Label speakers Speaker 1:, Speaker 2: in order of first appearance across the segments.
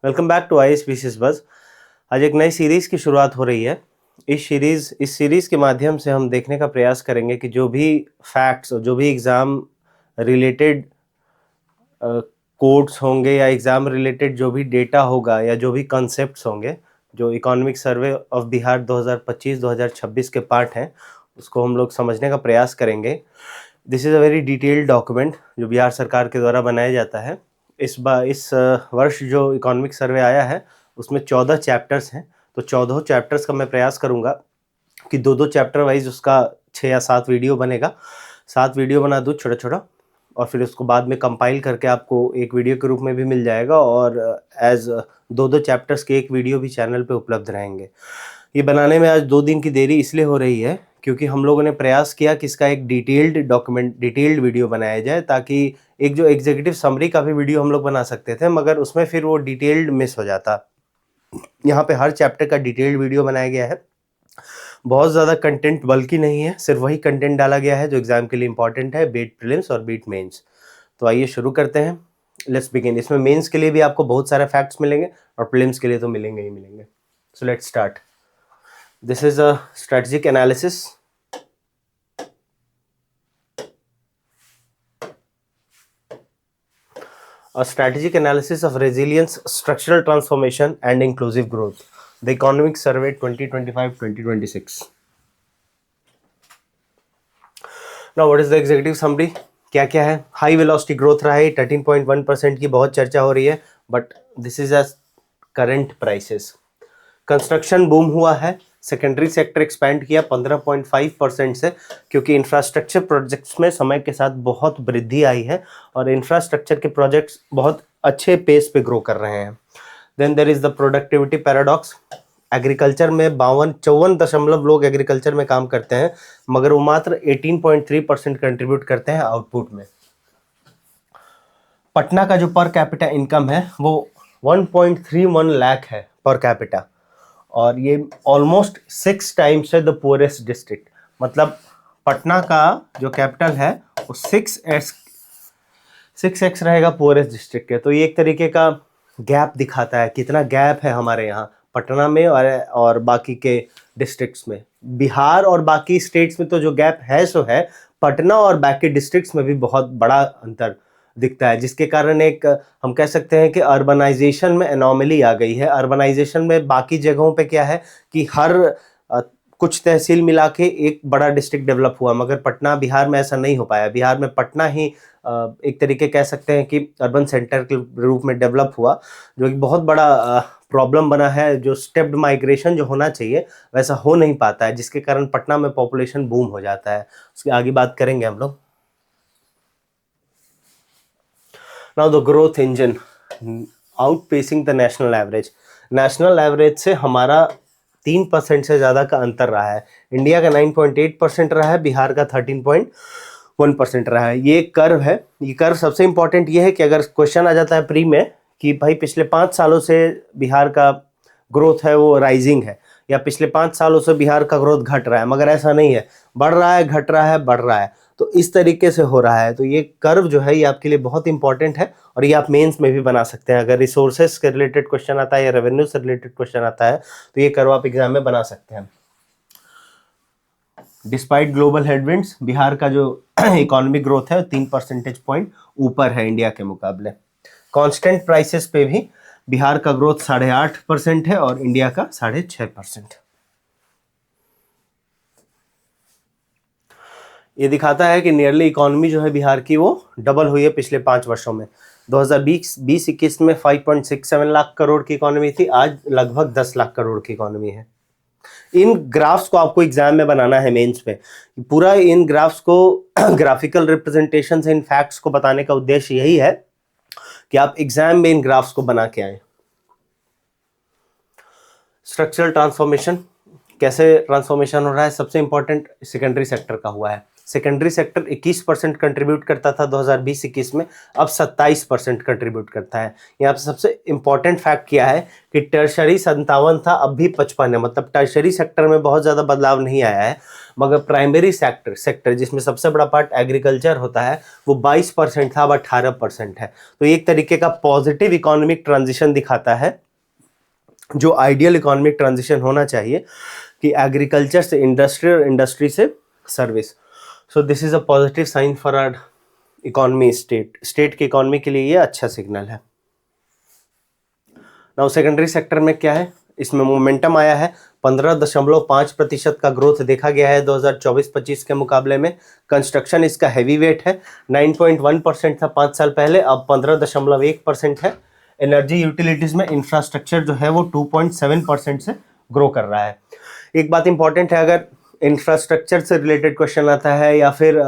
Speaker 1: Welcome back to IAS बस। आज एक नई सीरीज़ की शुरुआत हो रही है। इस सीरीज़ के माध्यम से हम देखने का प्रयास करेंगे कि जो भी फैक्ट्स और जो भी एग्ज़ाम रिलेटेड कोड्स होंगे या एग्ज़ाम रिलेटेड जो भी डेटा होगा या जो भी कॉन्सेप्ट्स होंगे, जो इकोनॉमिक सर्वे ऑफ बिहार 2025-2026 के पार्ट हैं, उसको हम लोग समझने का प्रयास करेंगे। This is a very detailed document जो बिहार सरकार के द्वारा बनाया जाता है। इस वर्ष जो इकोनॉमिक सर्वे आया है उसमें 14 चैप्टर्स हैं, तो 14 चैप्टर्स का मैं प्रयास करूँगा कि दो चैप्टर वाइज उसका 6 या 7 वीडियो बनेगा। 7 वीडियो बना दूँ छोटा-छोटा, और फिर उसको बाद में कंपाइल करके आपको एक वीडियो के रूप में भी मिल जाएगा, और एज दो चैप्टर्स के एक वीडियो भी चैनल पे उपलब्ध रहेंगे। ये बनाने में आज 2 दिन की देरी इसलिए हो रही है क्योंकि हम लोगों ने प्रयास किया कि इसका एक डिटेल्ड वीडियो बनाया जाए, ताकि एक जो एग्जीक्यूटिव समरी का भी वीडियो हम लोग बना सकते थे, मगर उसमें फिर वो डिटेल्ड मिस हो जाता। यहाँ पे हर चैप्टर का डिटेल्ड वीडियो बनाया गया है। बहुत ज़्यादा कंटेंट बल्कि नहीं है, सिर्फ वही कंटेंट डाला गया है जो एग्जाम के लिए इंपॉर्टेंट है, बीट प्रीलिम्स और बीट मेंस। तो आइए शुरू करते हैं। Let's begin. इसमें मेंस के लिए भी आपको बहुत सारे फैक्ट्स मिलेंगे और प्रीलिम्स के लिए तो मिलेंगे ही मिलेंगे। So let's start. This is a strategic analysis. A strategic analysis of resilience, structural transformation and inclusive growth. The Economic Survey 2025-2026. Now what is the executive summary? क्या क्या है? हाई वेलोसिटी ग्रोथ रहा है, 13.1% की बहुत चर्चा हो रही है, but this is as current prices. Construction boom हुआ है, सेकेंडरी सेक्टर एक्सपैंड किया 15.5% से, क्योंकि इंफ्रास्ट्रक्चर प्रोजेक्ट्स में समय के साथ बहुत वृद्धि आई है और इंफ्रास्ट्रक्चर के प्रोजेक्ट्स बहुत अच्छे पेस पे ग्रो कर रहे हैं। Then there is the productivity paradox. Agriculture में 54 लोग एग्रीकल्चर में काम करते हैं, मगर वो मात्र 18.3% कंट्रीब्यूट करते हैं आउटपुट में। पटना का जो पर कैपिटा इनकम है वो 1.31 लाख है पर कैपिटा, और ये ऑलमोस्ट 6 टाइम्स है द पुअरेस्ट डिस्ट्रिक्ट। मतलब पटना का जो कैपिटल है वो 6x रहेगा पुअरेस्ट डिस्ट्रिक्ट के। तो ये एक तरीके का गैप दिखाता है, कितना गैप है हमारे यहाँ पटना में और बाकी के डिस्ट्रिक्ट्स में। बिहार और बाकी स्टेट्स में तो जो गैप है सो है, पटना और बाकी डिस्ट्रिक्ट्स में भी बहुत बड़ा अंतर दिखता है, जिसके कारण एक हम कह सकते हैं कि अर्बनाइजेशन में एनोमली आ गई है। अर्बनाइजेशन में बाकी जगहों पे क्या है कि हर कुछ तहसील मिला के एक बड़ा डिस्ट्रिक्ट डेवलप हुआ, मगर पटना बिहार में ऐसा नहीं हो पाया। बिहार में पटना ही एक तरीके कह सकते हैं कि अर्बन सेंटर के रूप में डेवलप हुआ, जो एक बहुत बड़ा प्रॉब्लम बना है। जो स्टेप्ड माइग्रेशन जो होना चाहिए वैसा हो नहीं पाता है, जिसके कारण पटना में पॉपुलेशन बूम हो जाता है। उसकी आगे बात करेंगे हम लोग। Now the growth engine outpacing the national average. National average से हमारा 3% से ज़्यादा का अंतर रहा है। इंडिया का 9.8% रहा है, बिहार का 13.1% रहा है। ये कर्व है। ये कर्व सबसे इंपॉर्टेंट ये है कि अगर क्वेश्चन आ जाता है प्री में कि भाई पिछले 5 सालों से बिहार का ग्रोथ है वो राइजिंग है, या पिछले 5 सालों से बिहार का ग्रोथ घट रहा है, मगर ऐसा नहीं है, बढ़ रहा है, घट रहा है, बढ़ रहा है, तो इस तरीके से हो रहा है। तो ये कर्व जो है ये आपके लिए बहुत इंपॉर्टेंट है, और ये आप मेंस में भी बना सकते हैं। अगर रिसोर्सेस के रिलेटेड क्वेश्चन आता है या रेवेन्यू से रिलेटेड क्वेश्चन आता है तो ये कर्व आप एग्जाम में बना सकते हैं। डिस्पाइट ग्लोबल हेडविंड्स, बिहार का जो इकोनॉमिक ग्रोथ है 3 परसेंटेज पॉइंट ऊपर है इंडिया के मुकाबले। कांस्टेंट प्राइसेस पे भी बिहार का ग्रोथ 8.5% है और इंडिया का 6.5%। ये दिखाता है कि नियरली इकोनॉमी जो है बिहार की वो डबल हुई है पिछले 5 वर्षों में। 2020-21 में 5.67 लाख करोड़ की इकोनॉमी थी, आज लगभग 10 लाख करोड़ की इकोनॉमी है। इन ग्राफ्स को आपको एग्जाम में बनाना है मेंस पे। पूरा इन ग्राफ्स को ग्राफिकल रिप्रेजेंटेशन से इन फैक्ट्स को बताने का उद्देश्य यही है कि आप एग्जाम में इन ग्राफ्स को बना के आए। स्ट्रक्चरल ट्रांसफॉर्मेशन, कैसे ट्रांसफॉर्मेशन हो रहा है? सबसे इंपॉर्टेंट सेकेंडरी सेक्टर का हुआ है। सेकेंडरी सेक्टर 21% कंट्रीब्यूट करता था 2020-21 में, अब 27% कंट्रीब्यूट करता है। यहाँ पे सबसे इंपॉर्टेंट फैक्ट क्या है कि टर्शरी 57 था, अब भी 55 है, मतलब टर्शरी सेक्टर में बहुत ज़्यादा बदलाव नहीं आया है, मगर प्राइमरी सेक्टर जिसमें सबसे बड़ा पार्ट एग्रीकल्चर होता है वो 22% था, अब 18% है। तो एक तरीके का पॉजिटिव इकोनॉमिक ट्रांजिशन दिखाता है, जो आइडियल इकोनॉमिक ट्रांजिशन होना चाहिए कि एग्रीकल्चर से इंडस्ट्री और इंडस्ट्री से service. So this is a positive sign for our economy, state की इकोनॉमी के लिए ये अच्छा सिग्नल है। नाउ सेकेंडरी सेक्टर में क्या है, इसमें मोमेंटम आया है, 15.5% का ग्रोथ देखा गया है 2024-25 के मुकाबले में। कंस्ट्रक्शन इसका हैवी वेट है, 9.1% था 5 साल पहले, अब 15.1% है। एनर्जी यूटिलिटीज में इंफ्रास्ट्रक्चर जो है वो 2.7% से ग्रो कर रहा है। एक बात इंपॉर्टेंट है, अगर इंफ्रास्ट्रक्चर से रिलेटेड क्वेश्चन आता है या फिर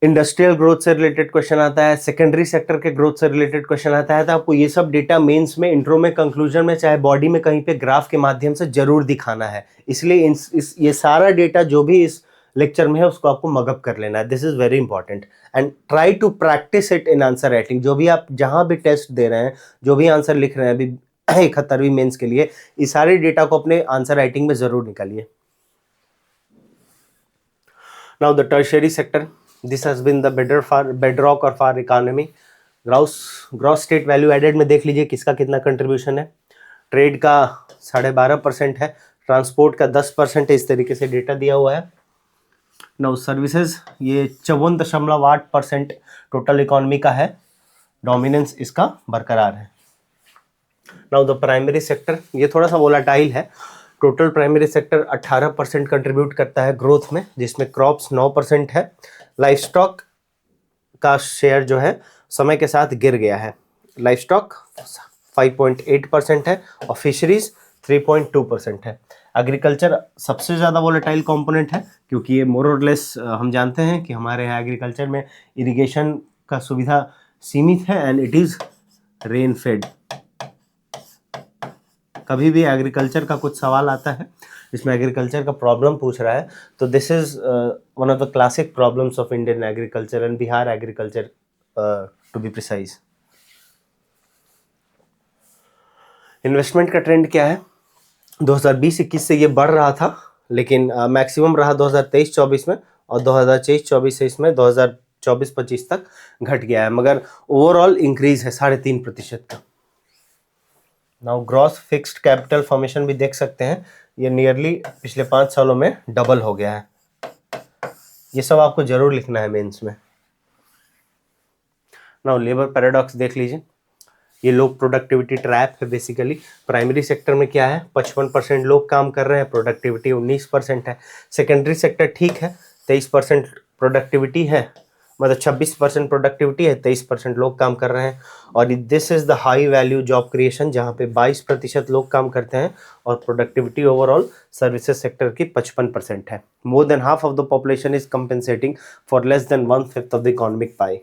Speaker 1: इंडस्ट्रियल ग्रोथ से रिलेटेड क्वेश्चन आता है, सेकेंडरी सेक्टर के ग्रोथ से रिलेटेड क्वेश्चन आता है, तो आपको ये सब डेटा मेंस में, इंट्रो में, कंक्लूजन में, चाहे बॉडी में कहीं पे ग्राफ के माध्यम से जरूर दिखाना है। इसलिए ये सारा डेटा जो भी इस लेक्चर में है उसको आपको मगअप कर लेना है। This is very important and try to practice it in answer writing. जो भी आप जहां भी टेस्ट दे रहे हैं, जो भी आंसर लिख रहे हैं अभी 71वीं मेंस के लिए, इस सारे डेटा को अपने आंसर राइटिंग में जरूर निकालिए। Now the tertiary sector, this has been the bedrock of our economy। Gross state value added में देख लीजिए किसका कितना कंट्रीब्यूशन है। ट्रेड का 12.5% है, ट्रांसपोर्ट का 10% है, इस तरीके से डेटा दिया हुआ है। नाउ सर्विसेज ये 54.8% टोटल इकोनॉमी का है, डोमिनेंस इसका बरकरार है। नाउ द प्राइमरी सेक्टर, ये थोड़ा सा वोलाटाइल है। टोटल प्राइमरी सेक्टर 18% कंट्रीब्यूट करता है ग्रोथ में, जिसमें क्रॉप्स 9% है। लाइफ स्टॉक का शेयर जो है समय के साथ गिर गया है, लाइफ स्टॉक 5.8% है और फिशरीज 3.2% है। एग्रीकल्चर सबसे ज़्यादा वोलेटाइल कंपोनेंट है, क्योंकि ये मोर और लेस हम जानते हैं कि हमारे यहाँ एग्रीकल्चर में इरिगेशन का सुविधा सीमित है and it is rain fade. कभी भी एग्रीकल्चर का कुछ सवाल आता है जिसमें एग्रीकल्चर का प्रॉब्लम पूछ रहा है, तो this is one of the classic problems of Indian agriculture and Bihar agriculture to be precise. Investment का ट्रेंड क्या है, 2020-21 से ये बढ़ रहा था, लेकिन मैक्सिमम रहा 2023-24 में, और 2023-24 से इसमें 2024-25 तक घट गया है, मगर ओवरऑल इंक्रीज है 3.5% का। Now gross fixed capital formation भी देख सकते हैं, ये नियरली पिछले 5 सालों में डबल हो गया है। ये सब आपको जरूर लिखना है मेंस में। नाउ लेबर पैराडॉक्स देख लीजिए, ये लोग प्रोडक्टिविटी ट्रैप है बेसिकली। प्राइमरी सेक्टर में क्या है, 55% लोग काम कर रहे हैं, प्रोडक्टिविटी 19% है। सेकेंडरी सेक्टर ठीक है, 23% प्रोडक्टिविटी है, मतलब 26% प्रोडक्टिविटी है, 23% लोग काम कर रहे हैं। और this is the high value job creation, जहाँ पे 22% लोग काम करते हैं और प्रोडक्टिविटी ओवरऑल सर्विसेज सेक्टर की 55% है। More than half of the population is compensating for less than 1/5 of the economic pie.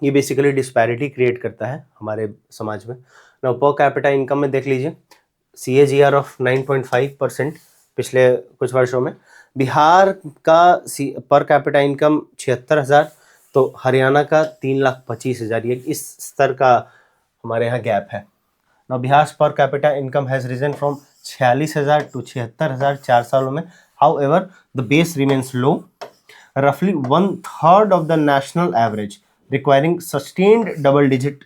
Speaker 1: ये बेसिकली डिस्पैरिटी क्रिएट करता है हमारे समाज में। नाउ पर कैपिटा इनकम में देख लीजिए, CAGR ऑफ 9.5% पिछले कुछ वर्षों में। बिहार का पर कैपिटा इनकम 76,000, तो हरियाणा का 3,25,000, ये इस स्तर का हमारे यहाँ गैप है। Now Bihar per capita income has risen from 46,000 to 76,000 4 सालों में। However the base remains low, रफली 1/3 of the national average, requiring sustained double digit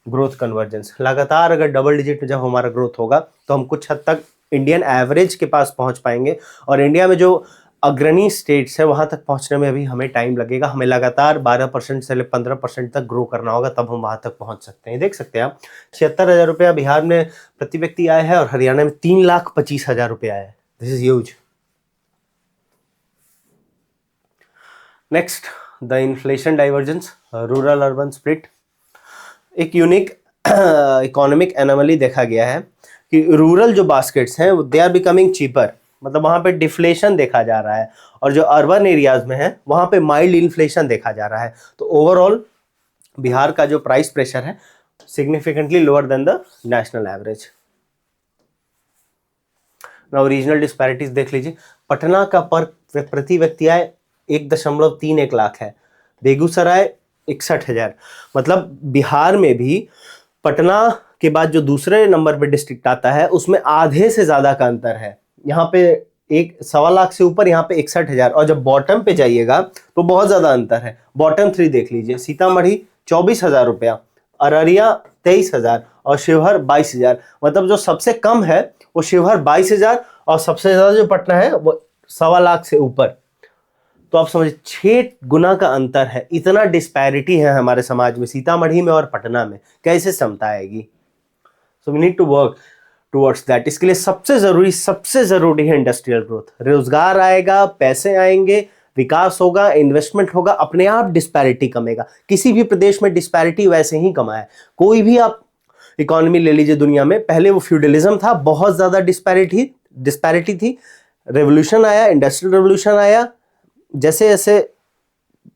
Speaker 1: growth convergence. लगातार अगर डबल डिजिट जब हमारा ग्रोथ होगा तो हम कुछ हद तक इंडियन एवरेज के पास पहुंच पाएंगे, और इंडिया में जो अग्रणी स्टेट्स है वहां तक पहुंचने में अभी हमें टाइम लगेगा। हमें लगातार 12% से 15% तक ग्रो करना होगा, तब हम वहां तक पहुंच सकते हैं। देख सकते हैं आप, 76,000 रुपया बिहार में प्रति व्यक्ति आया है और हरियाणा में 3,25,000 रुपया आया है। This is huge. Next, the inflation divergence, rural urban split. एक यूनिक इकोनॉमिक एनोमली देखा गया है कि रूरल जो बास्केट्स हैं दे आर बिकमिंग चीपर, मतलब वहाँ पे डिफ्लेशन देखा जा रहा है, और जो अर्बन एरियाज में है वहाँ पे माइल्ड इन्फ्लेशन देखा जा रहा है। तो ओवरऑल बिहार का जो प्राइस प्रेशर है significantly lower than the national average. ना रीजनल डिस्पैरिटीज देख लीजिए, पटना का पर प्रति व्यक्ति आय 1.31 लाख है, बेगूसराय 61,000। मतलब बिहार में भी पटना के बाद जो दूसरे नंबर पे डिस्ट्रिक्ट आता है उसमें आधे से ज्यादा का अंतर है। यहाँ पे 1.25 लाख से ऊपर, यहाँ पे 61,000। और जब बॉटम पे जाइएगा तो बहुत ज्यादा अंतर है। बॉटम 3 देख लीजिए, सीतामढ़ी 24,000 रुपया, अररिया 23,000 और शिवहर 22,000। मतलब जो सबसे कम है वो शिवहर 22,000 और सबसे ज्यादा जो पटना है वो 1.25 लाख से ऊपर। तो आप समझिए 6 गुना का अंतर है। इतना डिस्पैरिटी है हमारे समाज में, सीतामढ़ी में और पटना में। कैसे समता आएगी? So we need to work towards that. इसके लिए सबसे जरूरी है इंडस्ट्रियल ग्रोथ। रोजगार आएगा, पैसे आएंगे, विकास होगा, इन्वेस्टमेंट होगा, अपने आप डिस्पैरिटी कमेगा। किसी भी प्रदेश में डिस्पैरिटी वैसे ही कमा है। कोई भी आप इकोनॉमी ले लीजिए दुनिया में, पहले वो फ्यूडलिज्म था, बहुत ज्यादा डिस्पैरिटी थी। रेवोल्यूशन आया, इंडस्ट्रियल रेवोल्यूशन आया, जैसे जैसे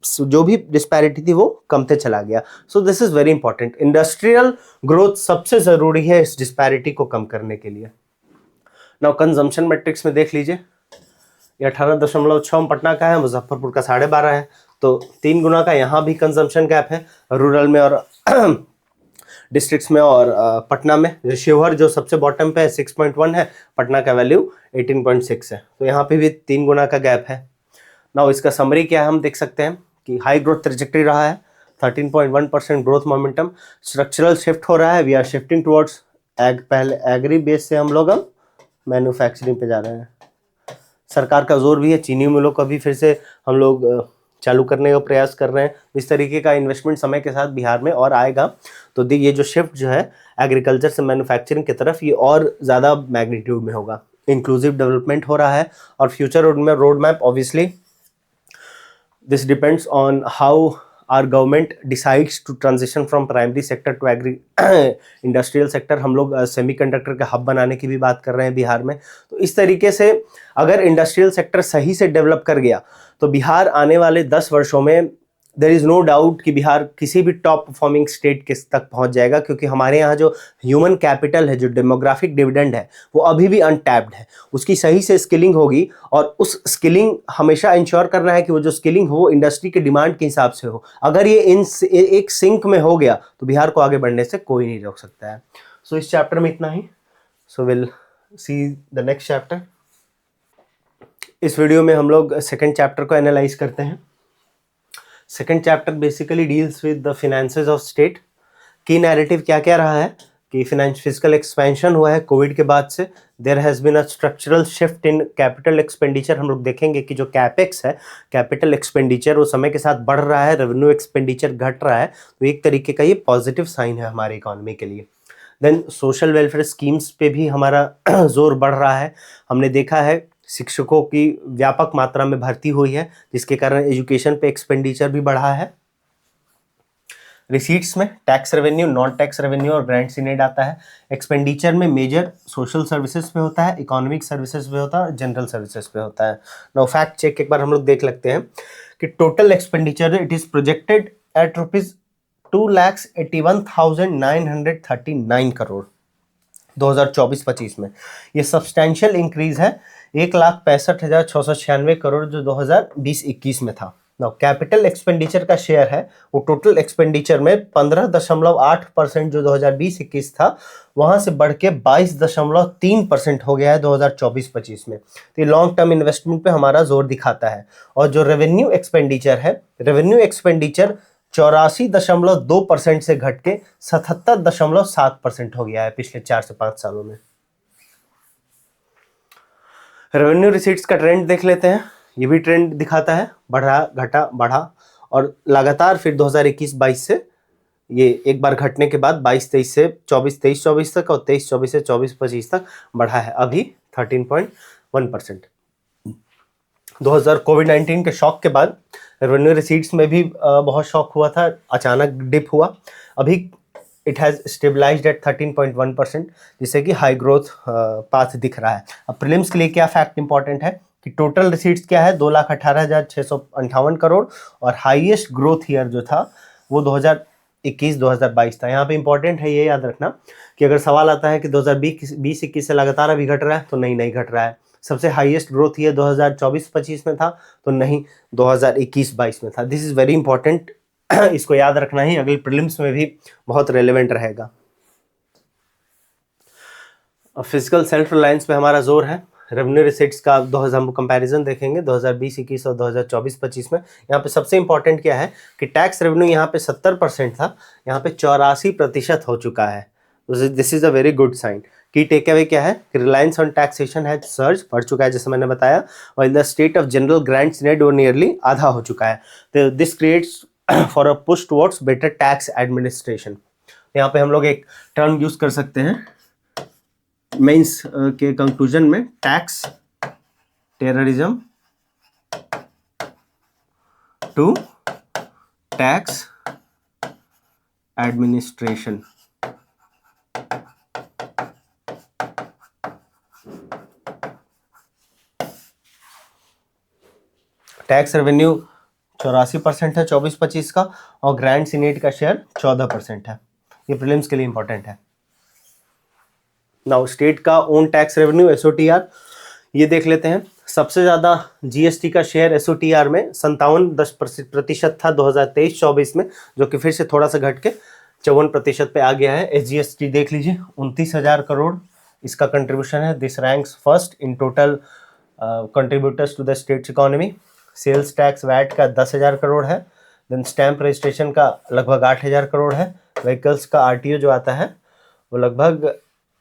Speaker 1: जो भी डिस्पैरिटी थी वो कमते चला गया। सो this is very important. Industrial growth सबसे जरूरी है इस डिस्पैरिटी को कम करने के लिए। नाउ कंजम्पशन मैट्रिक्स में देख लीजिए, ये 18.6 पटना का है, मुजफ्फरपुर का 12.5 है। तो 3 गुना का यहाँ भी कंजम्पशन गैप है, रूरल में और डिस्ट्रिक्ट्स में और पटना में। शिवहर जो सबसे बॉटम पे है 6.1 है, पटना का वैल्यू 18.6 है। तो यहाँ पे भी 3 गुना का गैप है। नाउ इसका समरी क्या है, हम देख सकते हैं कि हाई ग्रोथ ट्रेजेक्टरी रहा है, 13.1% ग्रोथ मोमेंटम, स्ट्रक्चरल शिफ्ट हो रहा है, वी आर शिफ्टिंग टुवर्ड्स पहले एग्री बेस से हम लोग अब मैन्युफैक्चरिंग पे जा रहे हैं। सरकार का जोर भी है, चीनी मिलों का भी फिर से हम लोग चालू करने का प्रयास कर रहे हैं। इस तरीके का इन्वेस्टमेंट समय के साथ बिहार में और आएगा। तो ये जो शिफ्ट जो है एग्रीकल्चर से मैन्युफैक्चरिंग की तरफ, ये और ज़्यादा मैग्नीट्यूड में होगा। इंक्लूसिव डेवलपमेंट हो रहा है और future road map obviously this depends on how our government decides to transition from primary sector to industrial sector। हम लोग सेमीकंडक्टर का हब बनाने की भी बात कर रहे हैं बिहार में। तो इस तरीके से अगर इंडस्ट्रियल सेक्टर सही से डेवलप कर गया तो बिहार आने वाले 10 वर्षों में देयर इज नो डाउट कि बिहार किसी भी टॉप परफॉर्मिंग स्टेट के तक पहुंच जाएगा, क्योंकि हमारे यहाँ जो ह्यूमन कैपिटल है, जो डेमोग्राफिक डिविडेंड है, वो अभी भी अनटैप्ड है। उसकी सही से स्किलिंग होगी और उस स्किलिंग हमेशा इंश्योर करना है कि वो जो स्किलिंग हो इंडस्ट्री के डिमांड के हिसाब से हो। अगर ये एक सिंक में हो गया तो बिहार को आगे बढ़ने से कोई नहीं रोक सकता है। सो इस चैप्टर में इतना ही। So will see the next chapter. इस वीडियो में हम लोग सेकेंड चैप्टर को एनालाइज करते हैं। Second chapter basically deals with the finances of state. की नैरेटिव क्या क्या रहा है कि फिजिकल एक्सपेंशन हुआ है कोविड के बाद से। There has been a structural shift in capital expenditure. हम लोग देखेंगे कि जो कैपेक्स है, कैपिटल एक्सपेंडिचर, वो समय के साथ बढ़ रहा है, रेवेन्यू एक्सपेंडिचर घट रहा है। तो एक तरीके का ये पॉजिटिव साइन है हमारे इकोनॉमी के लिए। देन सोशल वेलफेयर स्कीम्स पे भी हमारा जोर बढ़ रहा है। हमने देखा है शिक्षकों की व्यापक मात्रा में भर्ती हुई है, जिसके कारण एजुकेशन पे एक्सपेंडिचर भी बढ़ा है। रिसीट्स में tax revenue, non tax revenue और ग्रांट सीनेड आता है। एक्सपेंडिचर में मेजर सोशल सर्विसेज पे होता है, इकोनॉमिक सर्विसेज पे होता है, जनरल सर्विसेज पे होता है। नाउ फैक्ट चेक एक बार हम लोग देख लेते हैं कि total expenditure it is projected at ₹2,81,939 crore 2024-25 में। ये सब्सटैंशियल इंक्रीज है 1,65,696 करोड़ जो 2020-21 में था। नाउ कैपिटल एक्सपेंडिचर का शेयर है वो टोटल एक्सपेंडिचर में 15.8% जो 2020-21 था, वहां से बढ़ के 22.3% हो गया है 2024-25 में। तो ये लॉन्ग टर्म इन्वेस्टमेंट पे हमारा जोर दिखाता है। और जो रेवेन्यू एक्सपेंडिचर है, रेवेन्यू एक्सपेंडिचर 84.2% से घट के 77.7% हो गया है पिछले 4 से 5 सालों में। रेवेन्यू रिसीट्स का ट्रेंड देख लेते हैं। ये भी ट्रेंड दिखाता है बढ़ा घटा बढ़ा, और लगातार फिर 2021-22 से ये एक बार घटने के बाद 22-23 से 23-24 तक और 23-24 से 24-25 तक बढ़ा है अभी 13.1%। 2000 कोविड-19 के शॉक के बाद रेवेन्यू रिसीट्स में भी बहुत शॉक हुआ था, अचानक डिप हुआ। अभी इट हैज़ स्टेबलाइज्ड एट 13.1%, जिससे कि हाई ग्रोथ पाथ दिख रहा है। अब प्रीलिम्स के लिए क्या फैक्ट इंपॉर्टेंट है कि टोटल रिसीट्स क्या है 2,18,658 करोड़, और हाईएस्ट ग्रोथ ईयर जो था वो 2021-2022 था। यहाँ पे इंपॉर्टेंट है ये याद रखना कि अगर सवाल आता है कि 2020-21 से लगातार अभी घट रहा है, तो नहीं घट रहा है। सबसे हाईएस्ट ग्रोथ ये 2024-25 में था, तो नहीं 2021-22 में था। दिस इज वेरी इंपॉर्टेंट, इसको याद रखना ही अगले प्रीलिम्स में भी बहुत रेलेवेंट रहेगा। फिजिकल सेल्फ रिलायंस पे हमारा जोर है। रेवेन्यू रिसीट्स का हम कंपैरिजन देखेंगे 2020-21 और 2024-25 में। यहाँ पे सबसे इंपॉर्टेंट क्या है कि टैक्स रेवेन्यू यहाँ पे 70% था, यहाँ पे 84% हो चुका है। This is a very good sign. Key takeaway क्या है कि reliance on taxation has surge, बढ़ चुका है जैसे मैंने बताया, और in the state of general grants net वो नियरली आधा हो चुका है। तो this creates for a push towards better tax administration. यहाँ पे हम लोग एक टर्म यूज कर सकते हैं मेंस के कंक्लूजन में, tax terrorism to tax administration. Tax revenue 84% है 24-25 का, और ग्रांट्स इन एड का शेयर 14% है। ये प्रीलिम्स के लिए इंपॉर्टेंट है। नाउ स्टेट का ओन टैक्स रेवेन्यू SOTR ये देख लेते हैं। सबसे ज़्यादा GST का शेयर SOTR में 57% था 2023-24 में, जो कि फिर से थोड़ा सा घट के 54% पे आ गया है। SGST देख लीजिए 29,000 करोड़ इसका कंट्रीब्यूशन है। This ranks first in total contributors to the state's economy. Sales tax VAT का 10,000 करोड़ है। देन स्टैंप रजिस्ट्रेशन का लगभग 8,000 करोड़ है। व्हीकल्स का RTO जो आता है वो लगभग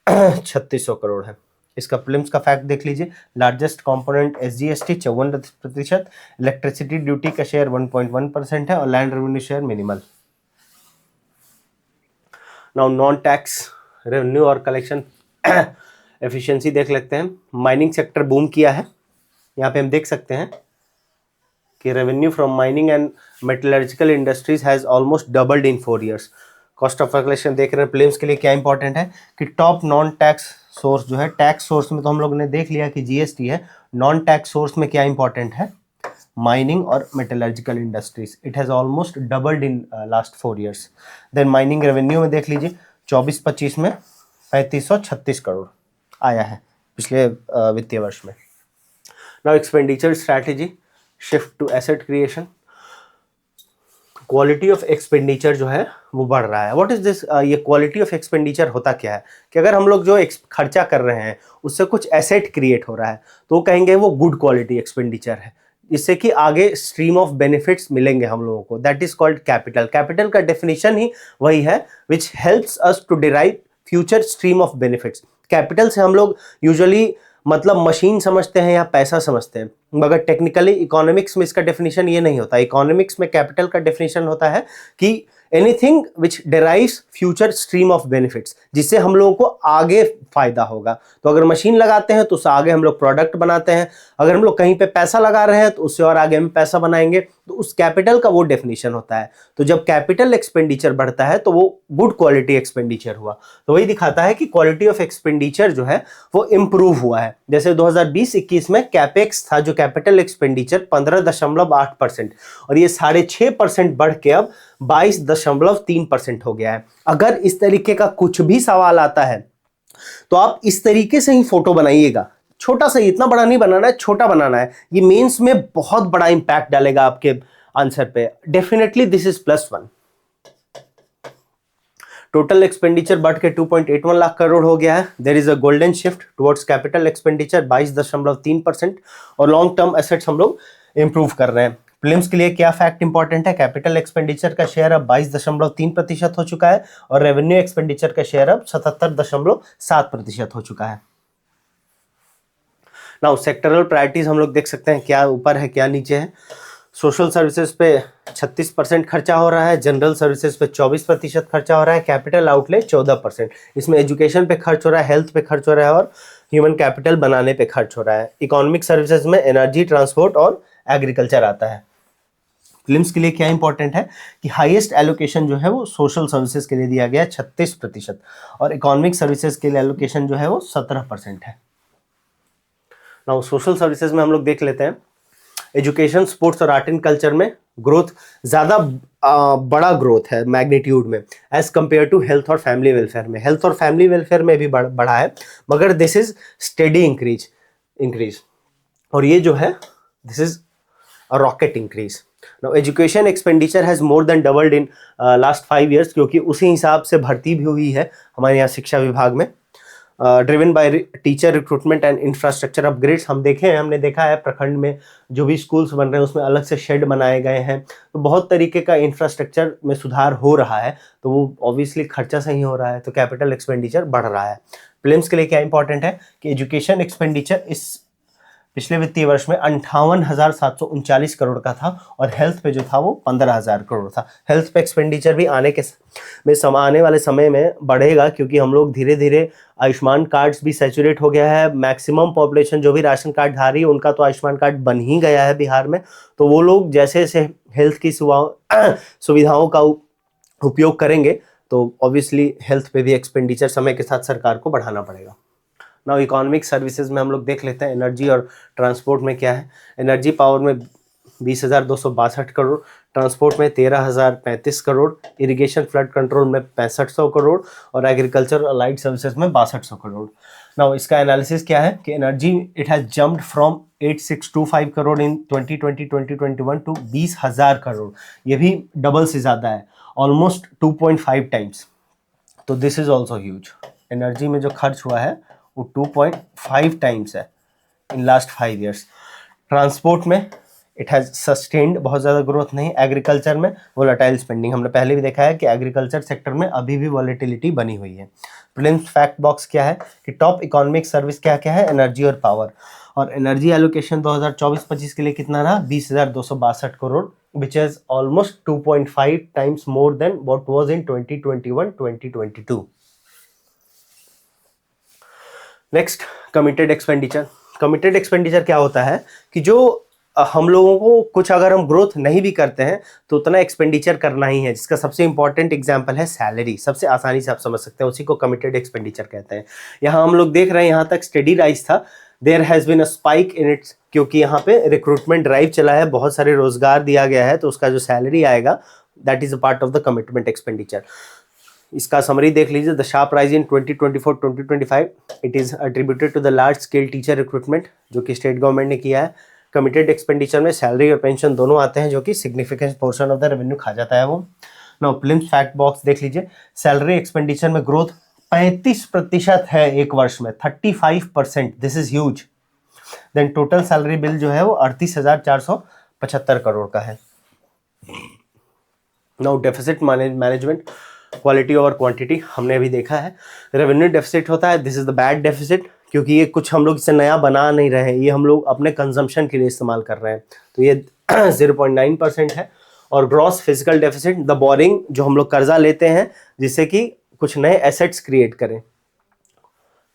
Speaker 1: 3600 करोड़ है। इसका प्रीलिम्स का फैक्ट देख लीजिए। Largest component SGST 54%, electricity duty का शेयर 1.1% है, और land revenue share minimal. Now non tax revenue और कलेक्शन एफिशिएंसी देख लेते हैं। माइनिंग सेक्टर बूम किया है। यहाँ पे हम देख सकते हैं कि revenue from mining and metallurgical industries has almost doubled in 4 years। Cost of collection देख रहे हैं। प्रीलिम्स के लिए क्या इंपॉर्टेंट है कि टॉप नॉन टैक्स सोर्स जो है, टैक्स सोर्स में तो हम लोग ने देख लिया कि GST है, नॉन टैक्स सोर्स में क्या इंपॉर्टेंट है, माइनिंग और metallurgical industries. It has almost doubled in last 4 years। Then mining revenue में देख लीजिए 24-25 में 3536 करोड़ आया है पिछले वित्तीय वर्ष में। Now expenditure strategy, shift to asset creation. Quality of expenditure जो है वो बढ़ रहा है। What is this? ये क्वालिटी ऑफ एक्सपेंडिचर होता क्या है कि अगर हम लोग जो खर्चा कर रहे हैं उससे कुछ एसेट क्रिएट हो रहा है, तो कहेंगे वो गुड क्वालिटी एक्सपेंडिचर है, जिससे कि आगे स्ट्रीम ऑफ बेनिफिट्स मिलेंगे हम लोगों को। That is called capital. Capital का डेफिनेशन ही वही है, which helps us to derive future stream of benefits. Capital से हम लोग यूजुअली मतलब मशीन समझते हैं या पैसा समझते हैं, मगर टेक्निकली इकोनॉमिक्स में इसका डेफिनेशन ये नहीं होता। इकोनॉमिक्स में कैपिटल का डेफिनेशन होता है कि anything which derives future stream of benefits, जिससे हम लोगों को आगे फायदा होगा। तो अगर मशीन लगाते हैं तो उससे आगे हम लोग प्रोडक्ट बनाते हैं, अगर हम लोग कहीं पे पैसा लगा रहे हैं तो उससे और आगे हम पैसा बनाएंगे, तो उस कैपिटल का वो डेफिनेशन होता है। तो जब कैपिटल एक्सपेंडिचर बढ़ता है तो वो गुड क्वालिटी एक्सपेंडिचर हुआ। तो वही दिखाता है कि क्वालिटी ऑफ एक्सपेंडिचर जो है वो इंप्रूव हुआ है। जैसे 2020-21 में कैपेक्स था जो कैपिटल एक्सपेंडिचर 15.8%, और ये 6.5% बढ़ के अब 22.3% हो गया है। अगर इस तरीके का कुछ भी सवाल आता है तो आप इस तरीके से ही फोटो बनाइएगा। छोटा सा, इतना बड़ा नहीं बनाना है, छोटा बनाना है। ये मेंस में बहुत बड़ा इंपैक्ट डालेगा आपके आंसर पे। Definitely this is +1। Total expenditure बढ़ के 2.81 लाख करोड़ हो गया है। There is a golden shift towards capital expenditure 22.3%, और लॉन्ग टर्म एसेट्स हम लोग इंप्रूव कर रहे हैं। प्रीलिम्स के लिए क्या फैक्ट इंपॉर्टेंट है? कैपिटल एक्सपेंडिचर का शेयर अब 22.3% हो चुका है, और रेवेन्यू एक्सपेंडिचर का शेयर अब 77.7% हो चुका है। नाउ सेक्टरल प्रायोरिटीज हम लोग देख सकते हैं, क्या ऊपर है क्या नीचे है। सोशल सर्विसेज पे 36% खर्चा हो रहा है, जनरल सर्विसेज पे 24% खर्चा हो रहा है, कैपिटल आउटले 14%। इसमें एजुकेशन पे खर्च हो रहा है, हेल्थ पे खर्च हो रहा है, और ह्यूमन कैपिटल बनाने पे खर्च हो रहा है। इकोनॉमिक सर्विसेज में एनर्जी, ट्रांसपोर्ट और एग्रीकल्चर आता है। फिल्म्स के लिए क्या इंपॉर्टेंट है कि हाईएस्ट एलोकेशन जो है वो सोशल सर्विसेज के लिए दिया गया है 36%, और इकोनॉमिक सर्विसेज के लिए एलोकेशन जो है वो 17% है। नाउ सोशल सर्विसेज में हम लोग देख लेते हैं। एजुकेशन, स्पोर्ट्स और आर्ट एंड कल्चर में ग्रोथ ज़्यादा बड़ा ग्रोथ है मैग्नीट्यूड में एज कंपेयर टू हेल्थ और फैमिली वेलफेयर में। हेल्थ और फैमिली वेलफेयर में भी बढ़ा है, मगर दिस इज स्टेडी इंक्रीज और ये जो है this is a rocket increase. Now education expenditure has more than doubled in last 5 years, क्योंकि उसी हिसाब से भर्ती भी हुई है हमारे यहाँ शिक्षा विभाग में। Driven by teacher recruitment and infrastructure upgrades. हमने देखा है प्रखंड में जो भी स्कूल्स बन रहे हैं उसमें अलग से शेड बनाए गए हैं, तो बहुत तरीके का इंफ्रास्ट्रक्चर में सुधार हो रहा है, तो वो ऑब्वियसली खर्चा सही हो रहा है, तो कैपिटल एक्सपेंडिचर बढ़ रहा है। प्रीलिम्स के लिए क्या इंपॉर्टेंट है कि एजुकेशन एक्सपेंडिचर इस पिछले वित्तीय वर्ष में 58,739 करोड़ का था और हेल्थ पे जो था वो 15,000 करोड़ था। हेल्थ पे एक्सपेंडिचर भी आने वाले समय में बढ़ेगा, क्योंकि हम लोग धीरे धीरे आयुष्मान कार्ड्स भी सैचुरेट हो गया है। मैक्सिमम पॉपुलेशन जो भी राशन कार्ड धारी है उनका तो आयुष्मान कार्ड बन ही गया है बिहार में, तो वो लोग जैसे जैसे हेल्थ की सुविधाओं का उपयोग करेंगे तो ऑब्वियसली हेल्थ पे भी एक्सपेंडिचर समय के साथ सरकार को बढ़ाना पड़ेगा। नाउ इकोनॉमिक सर्विसेज में हम लोग देख लेते हैं एनर्जी और ट्रांसपोर्ट में क्या है। एनर्जी पावर में 20,262 करोड़, ट्रांसपोर्ट में 13,035 करोड़, इरिगेशन फ्लड कंट्रोल में 6500 करोड़ और एग्रीकल्चर और अलाइड सर्विसेज में 6200 करोड़। नाउ इसका एनालिसिस क्या है कि energy it has jumped from 8625 crore in 2020-2021 to 20,000 crore, ये भी डबल से ज़्यादा है, ऑलमोस्ट 2.5 टाइम्स, तो this is also huge. Energy में जो खर्च हुआ है वो 2.5 टाइम्स है इन लास्ट 5 years। ट्रांसपोर्ट में इट हैज़ सस्टेन्ड, बहुत ज़्यादा ग्रोथ नहीं। एग्रीकल्चर में वोलेटाइल स्पेंडिंग, हमने पहले भी देखा है कि एग्रीकल्चर सेक्टर में अभी भी वॉलेटिलिटी बनी हुई है। प्रीलिम्स फैक्ट बॉक्स क्या है कि टॉप इकोनॉमिक सर्विस क्या क्या है, एनर्जी और पावर, और एनर्जी एलोकेशन 2024-25 के लिए कितना रहा, 20,262 crore, which is almost 2.5 times more than what was in 2021-2022। Next committed expenditure. Committed expenditure क्या होता है कि जो हम लोगों को कुछ अगर हम ग्रोथ नहीं भी करते हैं तो उतना एक्सपेंडिचर करना ही है, जिसका सबसे इंपॉर्टेंट एग्जांपल है सैलरी। सबसे आसानी से आप समझ सकते हैं, उसी को कमिटेड एक्सपेंडिचर कहते हैं। यहाँ हम लोग देख रहे हैं यहाँ तक स्टेडी राइज था, there has been a spike in its, क्योंकि यहाँ पे रिक्रूटमेंट ड्राइव चला है, बहुत सारे रोजगार दिया गया है, तो उसका जो सैलरी आएगा that is a part of the commitment expenditure. इसका समरी देख लीजिए। The sharp rise in 2024-2025 it is attributed to the large scale teacher recruitment, जो कि स्टेट गवर्नमेंट ने किया है। कमिटेड एक्सपेंडिचर में सैलरी और पेंशन दोनों आते हैं, जो कि significant portion of the revenue खा जाता है वो। नाउ प्रीलिम्स फैक्ट बॉक्स देख लीजिए। सैलरी एक्सपेंडिचर में ग्रोथ 35% है एक वर्ष में, 35%, this is huge. Then total salary bill जो है वो 38,475 करोड़ का है। Now deficit management, quality over quantity, हमने अभी देखा है। रेवेन्यू डेफिसिट होता है, this is the bad deficit, क्योंकि ये कुछ हम लोग इसे नया बना नहीं रहे हैं, ये हम लोग अपने कंजम्पशन के लिए इस्तेमाल कर रहे हैं, तो ये 0.9% है। और gross fiscal deficit, the boring, जो हम लोग कर्जा लेते हैं जिससे कि कुछ नए एसेट्स क्रिएट करें,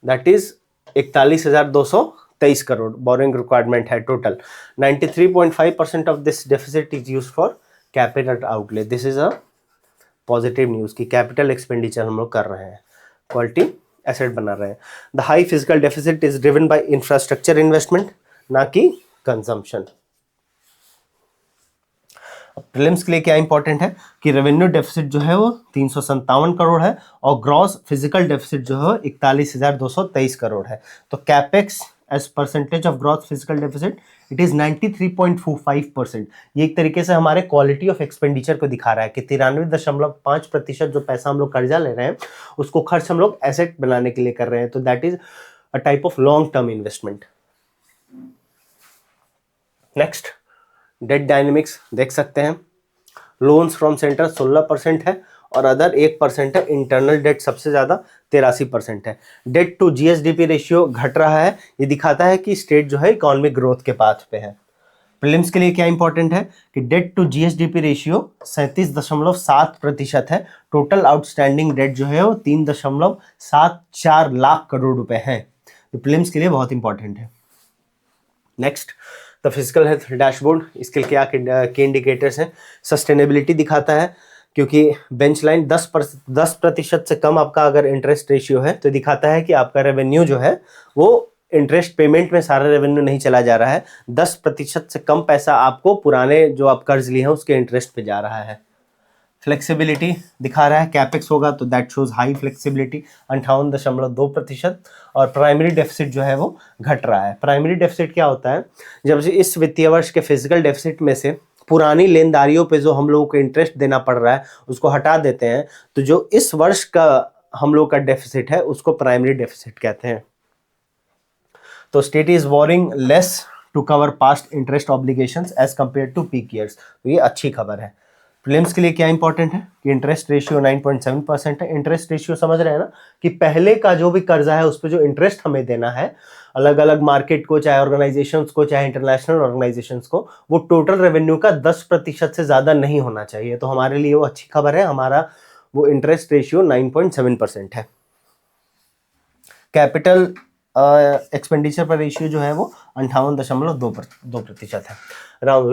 Speaker 1: that is 41,223 crore borrowing requirement है total. 93.5% of this deficit is use for capital outlay, this is a positive news की कैपिटल एक्सपेंडिचर हम लोग कर रहे हैं, क्वालिटी एसेट बना रहे हैं। The high physical deficit is driven by infrastructure investment, ना कि कंजम्पशन। प्रीलिम्स के लिए क्या इंपॉर्टेंट है कि रेवेन्यू डेफिसिट जो है वो 357 करोड़ है और ग्रॉस फिजिकल डेफिसिट जो है 41,223 करोड़ है। तो capex as percentage of gross fiscal deficit it is 93.45%। ये एक तरीके से हमारे क्वालिटी ऑफ एक्सपेंडिचर को दिखा रहा है कि 93.5% जो पैसा हम लोग कर्जा ले रहे हैं उसको खर्च हम लोग एसेट बनाने के लिए कर रहे हैं, तो that is a type of long term investment. Next debt dynamics देख सकते हैं। लोन्स फ्रॉम सेंटर 16% है और अदर 1% है। इंटरनल डेट सबसे ज़्यादा 83% है। डेट टू जीएसडीपी रेशियो घट रहा है, ये दिखाता है कि स्टेट जो है इकोनॉमिक ग्रोथ के पाथ पे है। प्रीलिम्स के लिए क्या इंपॉर्टेंट है कि डेट टू जीएसडीपी रेशियो 37.7% है। टोटल आउटस्टैंडिंग डेट जो है वो 3.74 लाख करोड़ रुपए है। तो प्रीलिम्स के लिए बहुत इंपॉर्टेंट है। Next the physical health dashboard, इसके क्या के इंडिकेटर्स हैं। सस्टेनेबिलिटी दिखाता है, क्योंकि बेंच लाइन 10% से कम आपका अगर इंटरेस्ट रेशियो है तो दिखाता है कि आपका रेवेन्यू जो है वो इंटरेस्ट पेमेंट में सारा रेवेन्यू नहीं चला जा रहा है, 10% से कम पैसा आपको पुराने जो आप कर्ज लिए हैं उसके इंटरेस्ट पे जा रहा है। फ्लेक्सिबिलिटी दिखा रहा है, कैपेक्स होगा तो दैट शोज हाई फ्लेक्सिबिलिटी 58.2%। और प्राइमरी डेफिसिट जो है वो घट रहा है। प्राइमरी डेफिसिट क्या होता है, जब से इस वित्तीय वर्ष के फिजिकल डेफिसिट में से पुरानी लेनदारियों पे जो हम लोगों को इंटरेस्ट देना पड़ रहा है उसको हटा देते हैं, तो जो इस वर्ष का हम लोग का डेफिसिट है उसको प्राइमरी डेफिसिट कहते हैं। तो state is borrowing less to cover past interest obligations as compare to peak years. तो ये अच्छी खबर है। प्रीलिम्स के लिए क्या इंपॉर्टेंट है कि इंटरेस्ट रेशियो 9.7% है। इंटरेस्ट रेशियो समझ रहे हैं ना, कि पहले का जो भी कर्जा है उस पर जो इंटरेस्ट हमें देना है अलग अलग मार्केट को, चाहे ऑर्गेनाइजेशंस को, चाहे इंटरनेशनल ऑर्गेनाइजेशंस को, वो टोटल रेवेन्यू का 10% से ज्यादा नहीं होना चाहिए। तो हमारे लिए वो अच्छी खबर है, हमारा वो इंटरेस्ट रेशियो 9.7% है। कैपिटल एक्सपेंडिचर पर रेशियो जो है वो 58.2% है।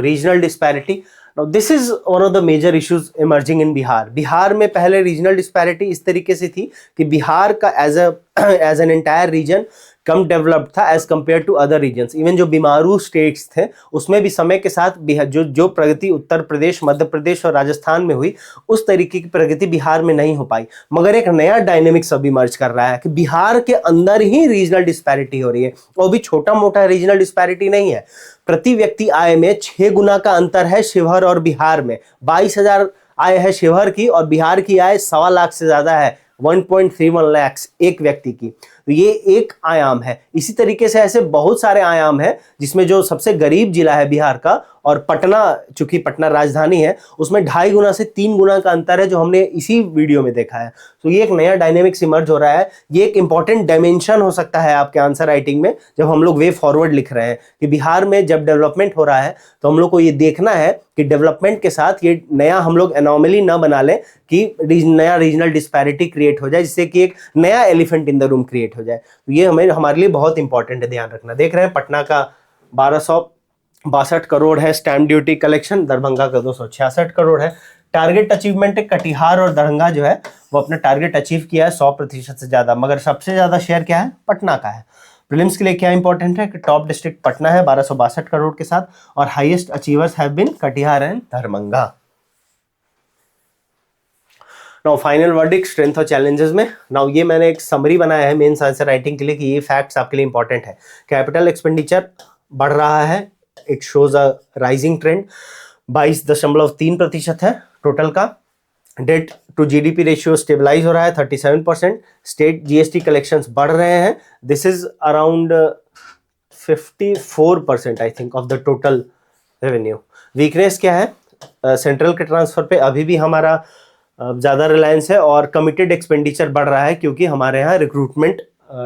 Speaker 1: Regional disparity, this is one of the major issues emerging in Bihar. Bihar में पहले रीजनल डिस्पैरिटी इस तरीके से थी कि बिहार का एज एन एंटायर रीजन कम डेवलप्ड था as compare to other regions. Even जो बीमारू स्टेट्स थे उसमें भी समय के साथ जो प्रगति उत्तर प्रदेश, मध्य प्रदेश और राजस्थान में हुई उस तरीके की प्रगति बिहार में नहीं हो पाई। मगर एक नया डायनेमिक्स अभी इमर्ज कर रहा है कि बिहार के अंदर ही रीजनल डिस्पैरिटी हो रही है, और भी छोटा मोटा रीजनल डिस्पैरिटी नहीं है। प्रति व्यक्ति आय में 6 गुना का अंतर है शिवहर और बिहार में। 22,000 आय है शिवहर की और बिहार की आय 1.25 लाख से ज्यादा है, 1.31 लाख एक व्यक्ति की। तो ये एक आयाम है। इसी तरीके से ऐसे बहुत सारे आयाम हैं जिसमें जो सबसे गरीब जिला है बिहार का और पटना, चूंकि पटना राजधानी है, उसमें 2.5 गुना से 3 गुना का अंतर है जो हमने इसी वीडियो में देखा है। तो ये एक नया डायनेमिक्स इमर्ज हो रहा है। ये एक इंपॉर्टेंट डायमेंशन हो सकता है आपके आंसर राइटिंग में जब हम लोग वे फॉरवर्ड लिख रहे हैं कि बिहार में जब डेवलपमेंट हो रहा है तो हम लोग को ये देखना है कि डेवलपमेंट के साथ ये नया हम लोग एनोमली ना बना लें कि नया रीजनल डिस्पैरिटी क्रिएट हो जाए, जिससे कि एक नया elephant in the room create हो जाए। तो ये हमारे लिए बहुत इंपॉर्टेंट है, ध्यान रखना। देख रहे हैं पटना का 1262 करोड़ है स्टैंप ड्यूटी कलेक्शन, दरभंगा का 266 करोड़ है। टारगेट अचीवमेंट है, कटिहार और दरभंगा जो है वो अपना टारगेट अचीव किया है 100% से ज्यादा, मगर सबसे ज्यादा शेयर क्या है, पटना का है। प्रीलिम्स के लिए क्या इंपॉर्टेंट है कि टॉप डिस्ट्रिक्ट पटना है 1262 करोड़ के साथ, और highest achievers have been Katihar and Darbhanga. Now final verdict, strength और चैलेंजेस में। नाउ ये मैंने एक समरी बनाया है मेंस आंसर राइटिंग के लिए कि ये फैक्ट्स आपके लिए इंपॉर्टेंट है। कैपिटल एक्सपेंडिचर बढ़ रहा है, it shows a rising trend, 22.3% है टोटल का। Debt to GDP ratio stabilize हो रहा है 37%। स्टेट जीएसटी कलेक्शंस बढ़ रहे हैं, this is around 54% I think of the total revenue. Weakness क्या है, सेंट्रल के ट्रांसफर पे अभी भी हमारा ज़्यादा रिलायंस है, और कमिटेड एक्सपेंडिचर बढ़ रहा है क्योंकि हमारे यहाँ रिक्रूटमेंट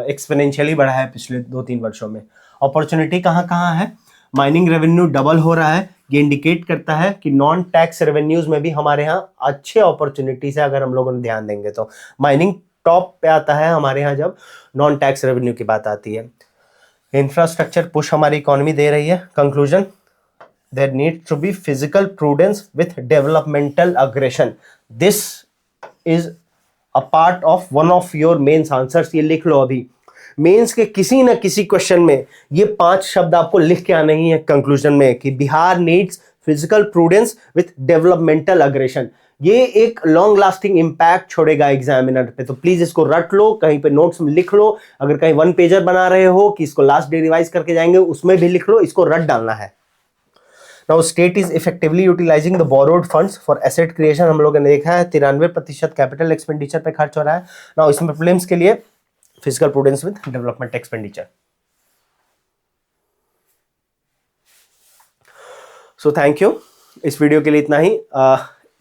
Speaker 1: एक्सपोनेंशियली बढ़ा है पिछले 2-3 वर्षों में। अपॉर्चुनिटी कहाँ कहाँ है, माइनिंग रेवेन्यू डबल हो रहा है, ये इंडिकेट करता है कि नॉन टैक्स रेवेन्यूज में भी हमारे यहाँ अच्छे अपॉर्चुनिटीज है अगर हम लोगों ने ध्यान देंगे तो। माइनिंग टॉप पे आता है हमारे यहाँ जब नॉन टैक्स रेवेन्यू की बात आती है। इंफ्रास्ट्रक्चर पुश हमारी इकोनॉमी दे रही है। Conclusion, there needs to be physical prudence with developmental aggression. This is a part of one of your mains answers. ये लिख लो अभी, मेंस के किसी न किसी क्वेश्चन में ये 5 शब्द आपको लिख के आना ही है कंक्लूजन में कि Bihar needs physical prudence with developmental aggression. ये एक लॉन्ग लास्टिंग इंपैक्ट छोड़ेगा एग्जामिनर पे, तो प्लीज इसको रट लो, कहीं पे नोट्स में लिख लो। अगर कहीं 1 पेजर बना रहे हो कि इसको लास्ट डे रिवाइज करके जाएंगे उसमें भी लिख लो, इसको रट डालना है। Now state is effectively utilizing the borrowed funds for asset creation, हम लोगों ने देखा है 93% कैपिटल एक्सपेंडिचर पे खर्च हो रहा है। Now इसमें प्रीलिम्स के लिए physical prudence with development expenditure. So thank you, इस वीडियो के लिए इतना ही।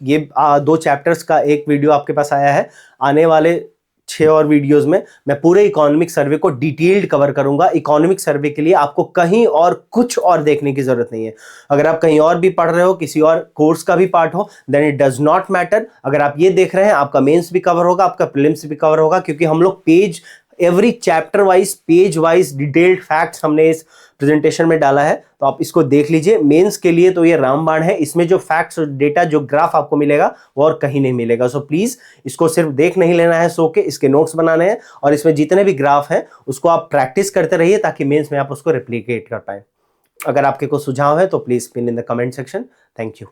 Speaker 1: ये 2 चैप्टर्स का एक वीडियो आपके पास आया है। आने वाले 6 और वीडियोस में मैं पूरे इकोनॉमिक सर्वे को डिटेल्ड कवर करूंगा। इकोनॉमिक सर्वे के लिए आपको कहीं और कुछ और देखने की जरूरत नहीं है। अगर आप कहीं और भी पढ़ रहे हो, किसी और कोर्स का भी पार्ट हो, then it does not matter. अगर आप ये देख रहे हैं, आपका मेंस भी कवर होगा, आपका प्रीलिम्स भी कवर होगा, क्योंकि हम लोग page every chapter wise, page wise detailed facts हमने इस प्रेजेंटेशन में डाला है, तो आप इसको देख लीजिए। मेंस के लिए तो ये रामबाण है, इसमें जो फैक्ट्स और डेटा, जो ग्राफ आपको मिलेगा वो और कहीं नहीं मिलेगा। सो प्लीज इसको सिर्फ देख नहीं लेना है सो के, इसके नोट्स बनाने हैं, और इसमें जितने भी ग्राफ हैं उसको आप प्रैक्टिस करते रहिए ताकि मेंस में आप उसको रेप्लिकेट कर पाए। अगर आपके कोई सुझाव है तो please pin in the comment section. Thank you.